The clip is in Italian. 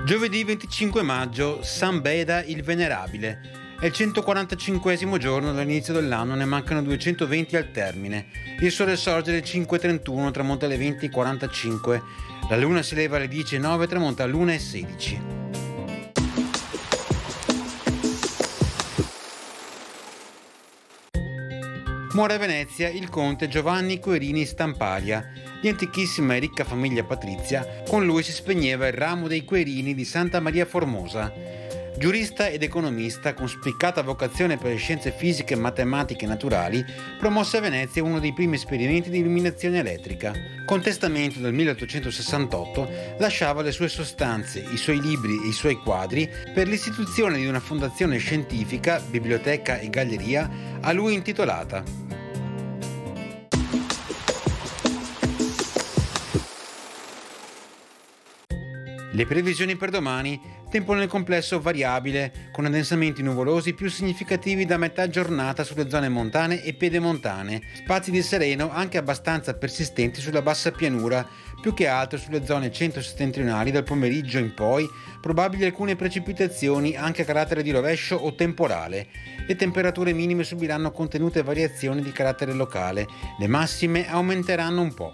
Giovedì 25 maggio, San Beda il Venerabile. È il 145esimo giorno dall'inizio dell'anno, ne mancano 220 al termine. Il sole sorge alle 5:31, tramonta alle 20:45. La luna si leva alle 10:09, tramonta all'1:16. Muore a Venezia il conte Giovanni Querini Stampalia, di antichissima e ricca famiglia patrizia. Con lui si spegneva il ramo dei Querini di Santa Maria Formosa. Giurista ed economista, con spiccata vocazione per le scienze fisiche, matematiche e naturali, promosse a Venezia uno dei primi esperimenti di illuminazione elettrica. Con testamento del 1868 lasciava le sue sostanze, i suoi libri e i suoi quadri per l'istituzione di una fondazione scientifica, biblioteca e galleria a lui intitolata. Le previsioni per domani: tempo nel complesso variabile, con addensamenti nuvolosi più significativi da metà giornata sulle zone montane e pedemontane, spazi di sereno anche abbastanza persistenti sulla bassa pianura, più che altro sulle zone centro-settentrionali. Dal pomeriggio in poi probabili alcune precipitazioni anche a carattere di rovescio o temporale. Le temperature minime subiranno contenute variazioni di carattere locale, le massime aumenteranno un po'.